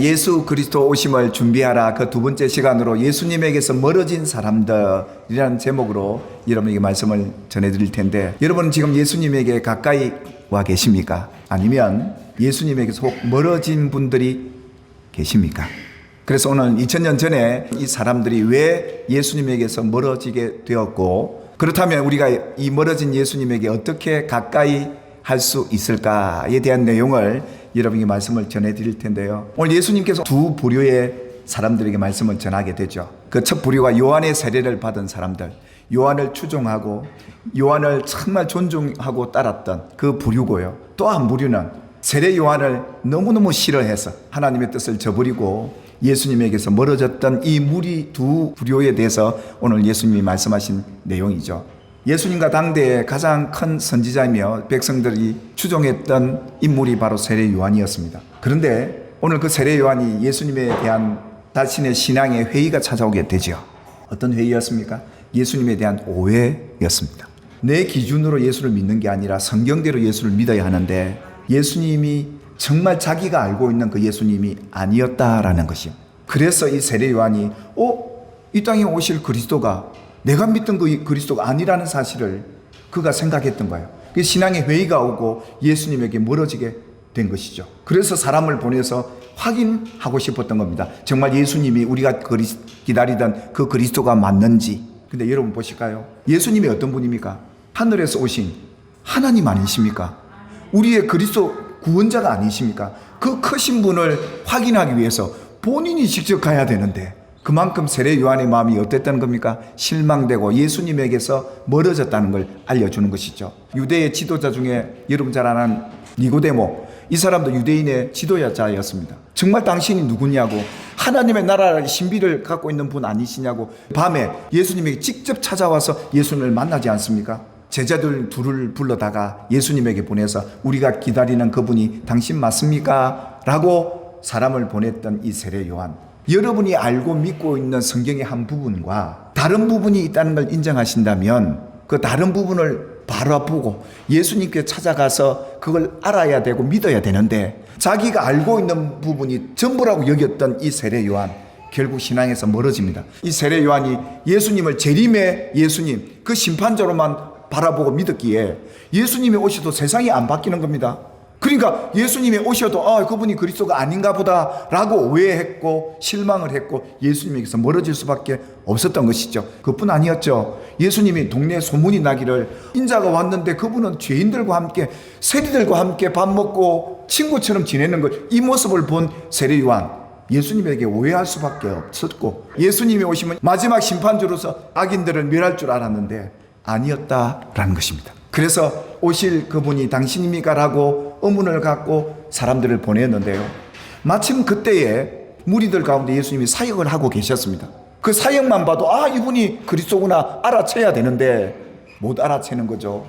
예수 그리스도 오심을 준비하라 그 두 번째 시간으로 예수님에게서 멀어진 사람들이라는 제목으로 여러분에게 말씀을 전해드릴 텐데, 여러분은 지금 예수님에게 가까이 와 계십니까? 아니면 예수님에게서 혹 멀어진 분들이 계십니까? 그래서 오늘 2000년 전에 이 사람들이 왜 예수님에게서 멀어지게 되었고, 그렇다면 우리가 이 멀어진 예수님에게 어떻게 가까이 할 수 있을까에 대한 내용을 여러분에게 말씀을 전해드릴 텐데요. 오늘 예수님께서 두 부류의 사람들에게 말씀을 전하게 되죠. 그 첫 부류가 요한의 세례를 받은 사람들, 요한을 추종하고 요한을 정말 존중하고 따랐던 그 부류고요. 또 한 부류는 세례 요한을 너무너무 싫어해서 하나님의 뜻을 저버리고 예수님에게서 멀어졌던 이 무리 두 부류에 대해서 오늘 예수님이 말씀하신 내용이죠. 예수님과 당대의 가장 큰 선지자이며 백성들이 추종했던 인물이 바로 세례 요한이었습니다. 그런데 오늘 그 세례 요한이 예수님에 대한 자신의 신앙의 회의가 찾아오게 되죠. 어떤 회의였습니까? 예수님에 대한 오해였습니다. 내 기준으로 예수를 믿는 게 아니라 성경대로 예수를 믿어야 하는데 예수님이 정말 자기가 알고 있는 그 예수님이 아니었다라는 것이요. 그래서 이 세례 요한이 이 땅에 오실 그리스도가 내가 믿던 그 그리스도가 아니라는 사실을 그가 생각했던 거예요. 그 신앙의 회의가 오고 예수님에게 멀어지게 된 것이죠. 그래서 사람을 보내서 확인하고 싶었던 겁니다. 정말 예수님이 우리가 기다리던 그 그리스도가 맞는지. 근데 여러분 보실까요? 예수님이 어떤 분입니까? 하늘에서 오신 하나님 아니십니까? 우리의 그리스도 구원자가 아니십니까? 그 크신 분을 확인하기 위해서 본인이 직접 가야 되는데, 그만큼 세례 요한의 마음이 어땠다는 겁니까? 실망되고 예수님에게서 멀어졌다는 걸 알려주는 것이죠. 유대의 지도자 중에 여러분 잘 아는 니고데모, 이 사람도 유대인의 지도자였습니다. 정말 당신이 누구냐고, 하나님의 나라의 신비를 갖고 있는 분 아니시냐고 밤에 예수님에게 직접 찾아와서 예수님을 만나지 않습니까? 제자들 둘을 불러다가 예수님에게 보내서 우리가 기다리는 그분이 당신 맞습니까? 라고 사람을 보냈던 이 세례 요한, 여러분이 알고 믿고 있는 성경의 한 부분과 다른 부분이 있다는 걸 인정하신다면 그 다른 부분을 바라보고 예수님께 찾아가서 그걸 알아야 되고 믿어야 되는데, 자기가 알고 있는 부분이 전부라고 여겼던 이 세례 요한, 결국 신앙에서 멀어집니다. 이 세례 요한이 예수님을 재림의 예수님, 그 심판자로만 바라보고 믿었기에 예수님이 오셔도 세상이 안 바뀌는 겁니다. 그러니까 예수님이 오셔도 그분이 그리스도가 아닌가 보다 라고 오해했고 실망을 했고 예수님에게서 멀어질 수밖에 없었던 것이죠. 그뿐 아니었죠. 예수님이 동네에 소문이 나기를 인자가 왔는데 그분은 죄인들과 함께 세리들과 함께 밥 먹고 친구처럼 지내는 것, 이 모습을 본 세례 요한, 예수님에게 오해할 수밖에 없었고, 예수님이 오시면 마지막 심판주로서 악인들을 멸할 줄 알았는데 아니었다라는 것입니다. 그래서 오실 그분이 당신입니까? 라고 의문을 갖고 사람들을 보냈는데요. 마침 그때에 무리들 가운데 예수님이 사역을 하고 계셨습니다. 그 사역만 봐도 이분이 그리스도구나 알아채야 되는데 못 알아채는 거죠.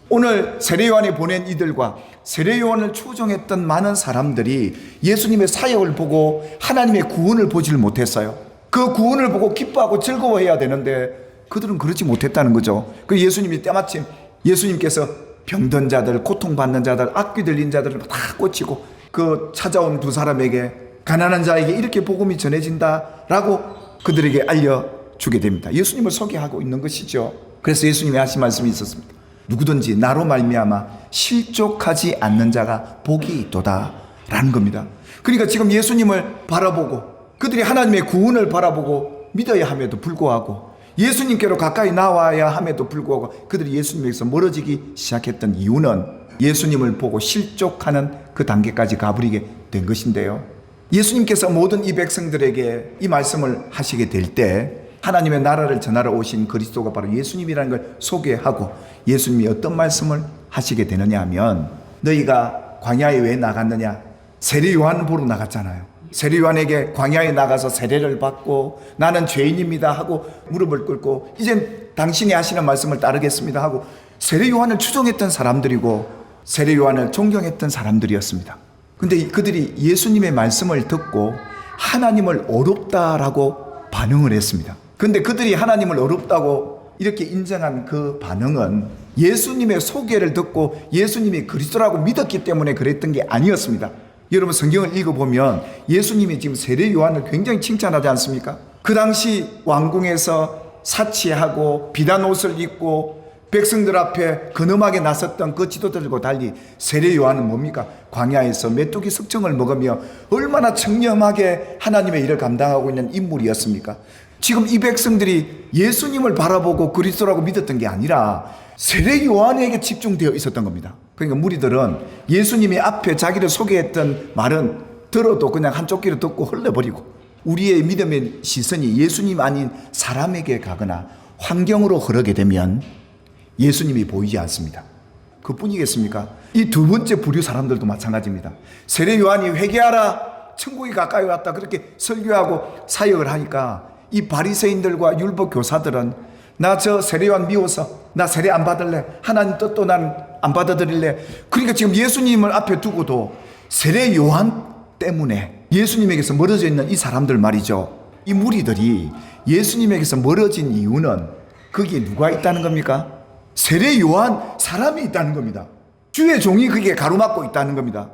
오늘 세례 요한이 보낸 이들과 세례 요한을 추종했던 많은 사람들이 예수님의 사역을 보고 하나님의 구원을 보지를 못했어요. 그 구원을 보고 기뻐하고 즐거워해야 되는데 그들은 그렇지 못했다는 거죠. 그 예수님이 때마침 예수님께서 병든 자들, 고통받는 자들, 악귀 들린 자들을 다 꽂히고 그 찾아온 두 사람에게, 가난한 자에게 이렇게 복음이 전해진다라고 그들에게 알려주게 됩니다. 예수님을 소개하고 있는 것이죠. 그래서 예수님이 하신 말씀이 있었습니다. 누구든지 나로 말미암아 실족하지 않는 자가 복이 있도다 라는 겁니다. 그러니까 지금 예수님을 바라보고 그들이 하나님의 구원을 바라보고 믿어야 함에도 불구하고 예수님께로 가까이 나와야 함에도 불구하고 그들이 예수님에게서 멀어지기 시작했던 이유는 예수님을 보고 실족하는 그 단계까지 가버리게 된 것인데요. 예수님께서 모든 이 백성들에게 이 말씀을 하시게 될 때 하나님의 나라를 전하러 오신 그리스도가 바로 예수님이라는 걸 소개하고 예수님이 어떤 말씀을 하시게 되느냐 하면, 너희가 광야에 왜 나갔느냐? 세례 요한 보러 나갔잖아요. 세례 요한에게 광야에 나가서 세례를 받고 나는 죄인입니다 하고 무릎을 꿇고 이젠 당신이 하시는 말씀을 따르겠습니다 하고 세례 요한을 추종했던 사람들이고 세례 요한을 존경했던 사람들이었습니다. 근데 그들이 예수님의 말씀을 듣고 하나님을 어렵다라고 반응을 했습니다. 근데 그들이 하나님을 어렵다고 이렇게 인정한 그 반응은 예수님의 소개를 듣고 예수님이 그리스도라고 믿었기 때문에 그랬던 게 아니었습니다. 여러분 성경을 읽어보면 예수님이 지금 세례 요한을 굉장히 칭찬하지 않습니까? 그 당시 왕궁에서 사치하고 비단 옷을 입고 백성들 앞에 근엄하게 나섰던 그 지도자들과 달리 세례 요한은 뭡니까? 광야에서 메뚜기 석청을 먹으며 얼마나 청렴하게 하나님의 일을 감당하고 있는 인물이었습니까? 지금 이 백성들이 예수님을 바라보고 그리스도라고 믿었던 게 아니라 세례 요한에게 집중되어 있었던 겁니다. 그러니까 무리들은 예수님이 앞에 자기를 소개했던 말은 들어도 그냥 한쪽 귀로 듣고 흘려버리고 우리의 믿음의 시선이 예수님 아닌 사람에게 가거나 환경으로 흐르게 되면 예수님이 보이지 않습니다. 그뿐이겠습니까? 이 두 번째 부류 사람들도 마찬가지입니다. 세례 요한이 회개하라, 천국이 가까이 왔다 그렇게 설교하고 사역을 하니까 이 바리새인들과 율법 교사들은 나 저 세례 요한 미워서 나 세례 안 받을래, 하나님 뜻도 난 안 받아들일래. 그러니까 지금 예수님을 앞에 두고도 세례 요한 때문에 예수님에게서 멀어져 있는 이 사람들 말이죠. 이 무리들이 예수님에게서 멀어진 이유는 거기에 누가 있다는 겁니까? 세례 요한 사람이 있다는 겁니다. 주의 종이 거기에 가로막고 있다는 겁니다.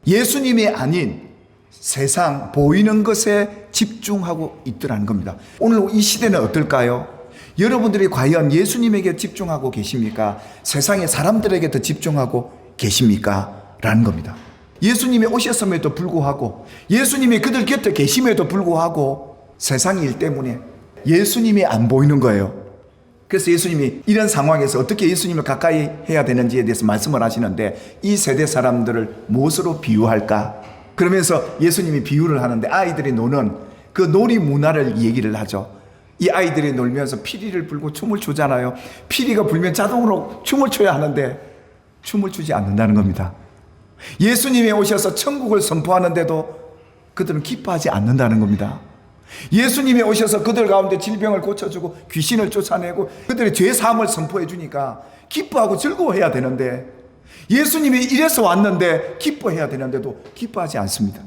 예수님이 아닌 세상 보이는 것에 집중하고 있더라는 겁니다. 오늘 이 시대는 어떨까요? 여러분들이 과연 예수님에게 집중하고 계십니까? 세상의 사람들에게 더 집중하고 계십니까? 라는 겁니다. 예수님이 오셨음에도 불구하고 예수님이 그들 곁에 계심에도 불구하고 세상 일 때문에 예수님이 안 보이는 거예요. 그래서 예수님이 이런 상황에서 어떻게 예수님을 가까이 해야 되는지에 대해서 말씀을 하시는데 이 세대 사람들을 무엇으로 비유할까? 그러면서 예수님이 비유를 하는데 아이들이 노는 그 놀이 문화를 얘기를 하죠. 이 아이들이 놀면서 피리를 불고 춤을 추잖아요. 피리가 불면 자동으로 춤을 춰야 하는데 춤을 추지 않는다는 겁니다. 예수님이 오셔서 천국을 선포하는데도 그들은 기뻐하지 않는다는 겁니다. 예수님이 오셔서 그들 가운데 질병을 고쳐주고 귀신을 쫓아내고 그들의 죄 사함을 선포해 주니까 기뻐하고 즐거워해야 되는데 예수님이 이래서 왔는데 기뻐해야 되는데도 기뻐하지 않습니다.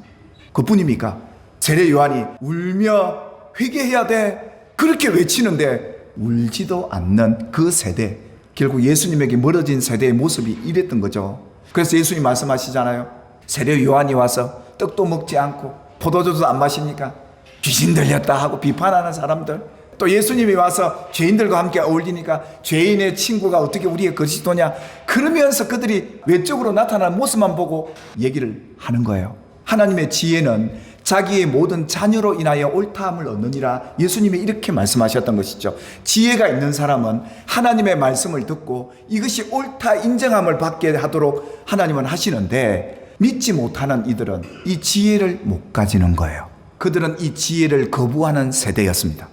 그뿐입니까? 세례 요한이 울며 회개해야 돼 그렇게 외치는데 울지도 않는 그 세대, 결국 예수님에게 멀어진 세대의 모습이 이랬던 거죠. 그래서 예수님 말씀하시잖아요. 세례 요한이 와서 떡도 먹지 않고 포도주도 안 마십니까? 귀신 들렸다 하고 비판하는 사람들, 또 예수님이 와서 죄인들과 함께 어울리니까 죄인의 친구가 어떻게 우리의 그리스도냐, 그러면서 그들이 외적으로 나타나는 모습만 보고 얘기를 하는 거예요. 하나님의 지혜는 자기의 모든 자녀로 인하여 옳다함을 얻느니라, 예수님이 이렇게 말씀하셨던 것이죠. 지혜가 있는 사람은 하나님의 말씀을 듣고 이것이 옳다 인정함을 받게 하도록 하나님은 하시는데, 믿지 못하는 이들은 이 지혜를 못 가지는 거예요. 그들은 이 지혜를 거부하는 세대였습니다.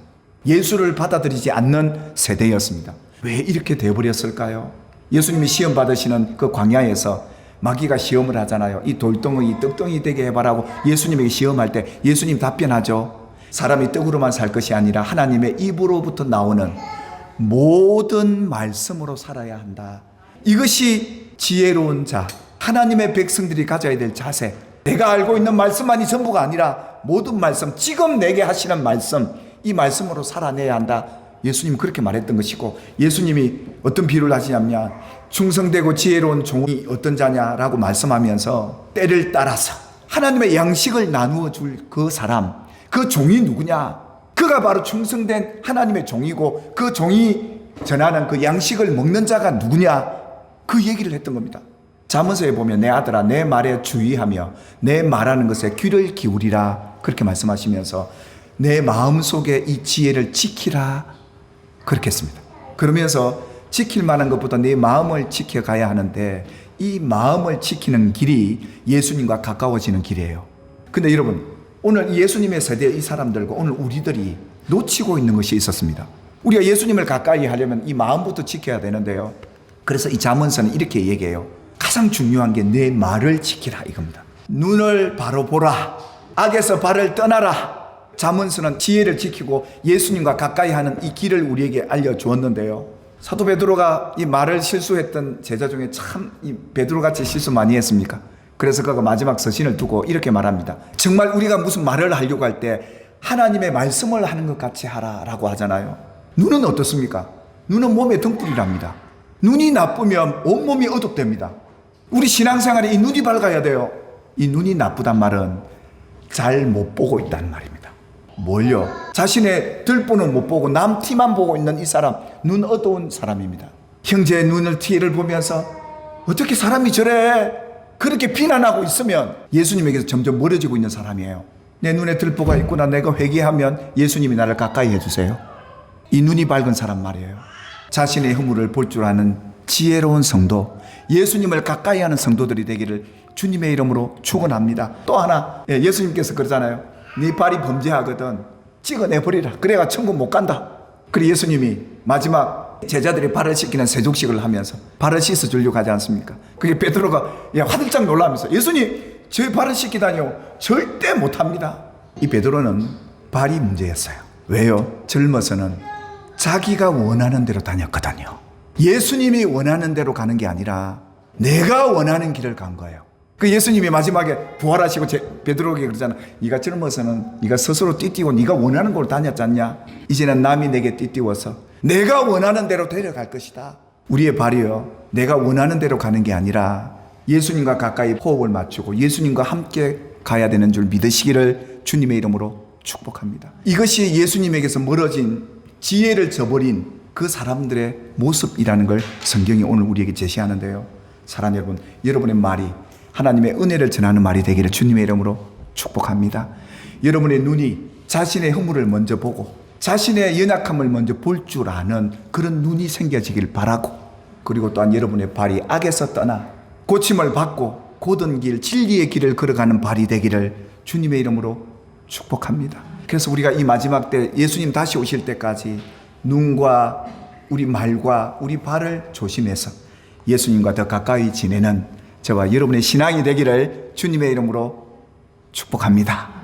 예수를 받아들이지 않는 세대였습니다. 왜 이렇게 되어버렸을까요? 예수님이 시험 받으시는 그 광야에서 마귀가 시험을 하잖아요. 이 돌덩이 떡덩이 되게 해봐라고 예수님에게 시험할 때 예수님 답변하죠. 사람이 떡으로만 살 것이 아니라 하나님의 입으로부터 나오는 모든 말씀으로 살아야 한다. 이것이 지혜로운 자, 하나님의 백성들이 가져야 될 자세. 내가 알고 있는 말씀만이 전부가 아니라 모든 말씀, 지금 내게 하시는 말씀, 이 말씀으로 살아내야 한다. 예수님 그렇게 말했던 것이고, 예수님이 어떤 비유를 하시냐면 충성되고 지혜로운 종이 어떤 자냐라고 말씀하면서 때를 따라서 하나님의 양식을 나누어 줄 그 사람, 그 종이 누구냐? 그가 바로 충성된 하나님의 종이고, 그 종이 전하는 그 양식을 먹는 자가 누구냐? 그 얘기를 했던 겁니다. 잠언서에 보면 내 아들아 내 말에 주의하며 내 말하는 것에 귀를 기울이라 그렇게 말씀하시면서 내 마음속에 이 지혜를 지키라 그렇게 했습니다. 그러면서 지킬 만한 것보다 내 마음을 지켜가야 하는데, 이 마음을 지키는 길이 예수님과 가까워지는 길이에요. 근데 여러분, 오늘 예수님의 세대 이 사람들과 오늘 우리들이 놓치고 있는 것이 있었습니다. 우리가 예수님을 가까이 하려면 이 마음부터 지켜야 되는데요. 그래서 이 잠언서는 이렇게 얘기해요. 가장 중요한 게 내 말을 지키라 이겁니다. 눈을 바로 보라, 악에서 발을 떠나라. 잠언서는 지혜를 지키고 예수님과 가까이 하는 이 길을 우리에게 알려주었는데요. 사도 베드로가 이 말을 실수했던 제자 중에 참 이 베드로같이 실수 많이 했습니까? 그래서 그가 마지막 서신을 두고 이렇게 말합니다. 정말 우리가 무슨 말을 하려고 할 때 하나님의 말씀을 하는 것 같이 하라라고 하잖아요. 눈은 어떻습니까? 눈은 몸의 등불이랍니다. 눈이 나쁘면 온몸이 어둡답니다. 우리 신앙생활에 이 눈이 밝아야 돼요. 이 눈이 나쁘단 말은 잘 못 보고 있다는 말입니다. 뭘요? 자신의 들보는 못 보고 남 티만 보고 있는 이 사람, 눈 어두운 사람입니다. 형제의 눈을 티를 보면서 어떻게 사람이 저래? 그렇게 비난하고 있으면 예수님에게서 점점 멀어지고 있는 사람이에요. 내 눈에 들보가 있구나. 내가 회개하면 예수님이 나를 가까이 해주세요. 이 눈이 밝은 사람 말이에요. 자신의 허물을 볼 줄 아는 지혜로운 성도, 예수님을 가까이 하는 성도들이 되기를 주님의 이름으로 축원합니다. 또 하나, 예수님께서 그러잖아요. 네 발이 범죄하거든 찍어내버리라. 그래가 천국 못 간다. 그리고 예수님이 마지막 제자들이 발을 씻기는 세족식을 하면서 발을 씻어주려고 하지 않습니까? 그게 베드로가 화들짝 놀라면서 예수님 제 발을 씻기다니요? 절대 못합니다. 이 베드로는 발이 문제였어요. 왜요? 젊어서는 자기가 원하는 대로 다녔거든요. 예수님이 원하는 대로 가는 게 아니라 내가 원하는 길을 간 거예요. 그 예수님이 마지막에 부활하시고 베드로에게 그러잖아. 네가 젊어서는 네가 스스로 띠띠고 네가 원하는 곳을 다녔지 않냐? 이제는 남이 내게 띠띠워서 내가 원하는 대로 데려갈 것이다. 우리의 발이요, 내가 원하는 대로 가는 게 아니라 예수님과 가까이 호흡을 맞추고 예수님과 함께 가야 되는 줄 믿으시기를 주님의 이름으로 축복합니다. 이것이 예수님에게서 멀어진, 지혜를 저버린 그 사람들의 모습이라는 걸 성경이 오늘 우리에게 제시하는데요. 사랑하는 여러분, 여러분의 말이 하나님의 은혜를 전하는 말이 되기를 주님의 이름으로 축복합니다. 여러분의 눈이 자신의 허물을 먼저 보고 자신의 연약함을 먼저 볼 줄 아는 그런 눈이 생겨지길 바라고, 그리고 또한 여러분의 발이 악에서 떠나 고침을 받고 곧은 길, 진리의 길을 걸어가는 발이 되기를 주님의 이름으로 축복합니다. 그래서 우리가 이 마지막 때 예수님 다시 오실 때까지 눈과 우리 말과 우리 발을 조심해서 예수님과 더 가까이 지내는 저와 여러분의 신앙이 되기를 주님의 이름으로 축복합니다.